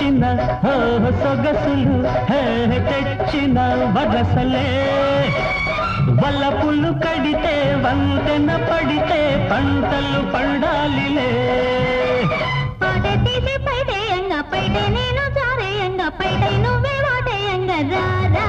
మెచ్చిన సొగసులు తెచ్చిన వరసలే వల్లపులు కడితే వంతెన పడితే పంటలు పండాలిలే పైడే నేను జారేయంగా పైడే నువ్వే వాడేయంగా రా